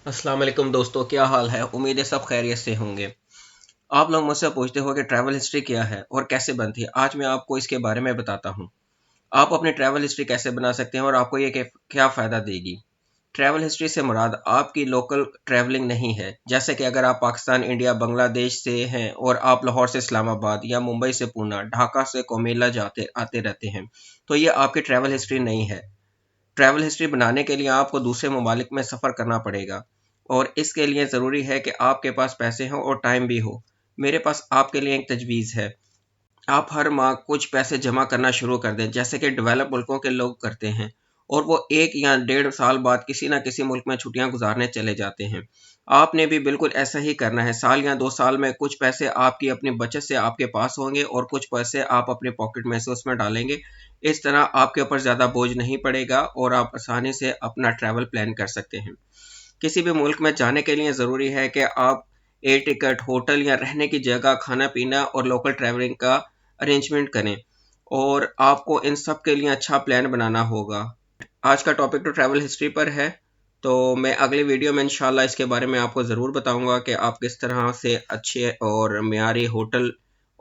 अस्सलाम वालेकुम दोस्तों, क्या हाल है। उम्मीद है सब खैरियत से होंगे। आप लोग मुझसे पूछते हो कि ट्रैवल हिस्ट्री क्या है और कैसे बनती है। आज मैं आपको इसके बारे में बताता हूँ। आप अपनी ट्रैवल हिस्ट्री कैसे बना सकते हैं और आपको ये क्या फ़ायदा देगी। ट्रैवल हिस्ट्री से मुराद आपकी लोकल ट्रैवलिंग नहीं है। जैसे कि अगर आप पाकिस्तान, इंडिया, बांग्लादेश से हैं और आप लाहौर से इस्लामाबाद या मुंबई से पूना, ढाका से कोमिला जाते आते रहते हैं, तो ये आपकी ट्रैवल हिस्ट्री नहीं है। ट्रैवल हिस्ट्री बनाने के लिए आपको दूसरे ममालिक में सफ़र करना पड़ेगा और इसके लिए ज़रूरी है कि आपके पास पैसे हों और टाइम भी हो। मेरे पास आपके लिए एक तजवीज़ है। आप हर माह कुछ पैसे जमा करना शुरू कर दें, जैसे कि डेवलप मुल्कों के लोग करते हैं, और वो 1 या डेढ़ साल बाद किसी न किसी मुल्क में छुट्टियां गुजारने चले जाते हैं। आपने भी बिल्कुल ऐसा ही करना है। साल या 2 साल में कुछ पैसे आपकी अपनी बचत से आपके पास होंगे और कुछ पैसे आप अपने पॉकेट में से उसमें डालेंगे। इस तरह आपके ऊपर ज़्यादा बोझ नहीं पड़ेगा और आप आसानी से अपना ट्रैवल प्लान कर सकते हैं। किसी भी मुल्क में जाने के लिए ज़रूरी है कि आप एयर टिकट, होटल या रहने की जगह, खाना-पीना और लोकल ट्रैवलिंग का अरेंजमेंट करें और आपको इन सब के लिए अच्छा प्लान बनाना होगा। आज का टॉपिक तो ट्रैवल हिस्ट्री पर है, तो मैं अगली वीडियो में इंशाल्लाह इसके बारे में आपको ज़रूर बताऊंगा कि आप किस तरह से अच्छे और मियारी होटल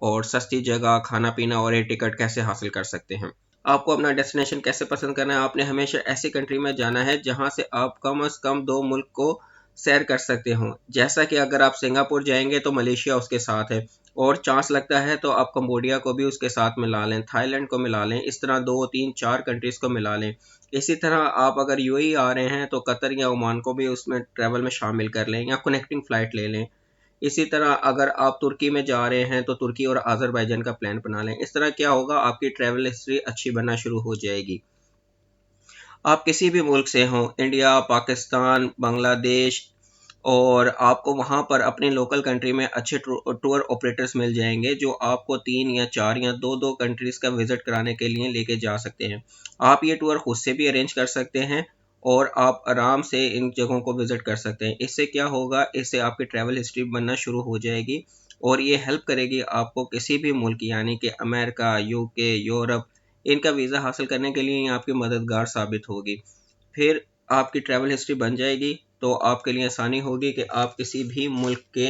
और सस्ती जगह, खाना-पीना और एयर टिकट कैसे हासिल कर सकते हैं। आपको अपना डेस्टिनेशन कैसे पसंद करना है। आपने हमेशा ऐसी कंट्री में जाना है जहां से आप कम से कम 2 मुल्क को सैर कर सकते हो। जैसा कि अगर आप सिंगापुर जाएंगे तो मलेशिया उसके साथ है, और चांस लगता है तो आप कंबोडिया को भी उसके साथ मिला लें, थाईलैंड को मिला लें। इस तरह 2, 3, 4 कंट्रीज़ को मिला लें। इसी तरह आप अगर यूएई आ रहे हैं तो कतर या ओमान को भी उसमें ट्रैवल में शामिल कर लें या कनेक्टिंग फ़्लाइट ले लें। इसी तरह अगर आप तुर्की में जा रहे हैं तो तुर्की और अज़रबैजान का प्लान बना लें। इस तरह क्या होगा, आपकी ट्रैवल हिस्ट्री अच्छी बनना शुरू हो जाएगी। आप किसी भी मुल्क से हों, इंडिया, पाकिस्तान, बांग्लादेश, और आपको वहाँ पर अपनी लोकल कंट्री में अच्छे टूर ऑपरेटर्स मिल जाएंगे जो आपको 3 या 4 या 2-2 कंट्रीज़ का विज़िट कराने के लिए लेके जा सकते हैं। आप ये टूर खुद से भी अरेंज कर सकते हैं और आप आराम से इन जगहों को विज़िट कर सकते हैं। इससे क्या होगा, इससे आपकी ट्रैवल हिस्ट्री बनना शुरू हो जाएगी और ये हेल्प करेगी आपको किसी भी मुल्क यानी कि अमेरिका, यूके, यूरोप, इनका वीज़ा हासिल करने के लिए ये आपकी मददगार साबित होगी। फिर आपकी ट्रैवल हिस्ट्री बन जाएगी तो आपके लिए आसानी होगी कि आप किसी भी मुल्क के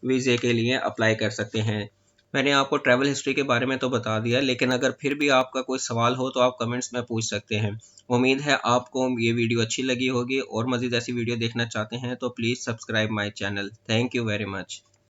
वीज़े के लिए अप्लाई कर सकते हैं। मैंने आपको ट्रैवल हिस्ट्री के बारे में तो बता दिया, लेकिन अगर फिर भी आपका कोई सवाल हो तो आप कमेंट्स में पूछ सकते हैं। उम्मीद है आपको ये वीडियो अच्छी लगी होगी, और मज़ीद ऐसी वीडियो देखना चाहते हैं तो please subscribe my channel. Thank you very much.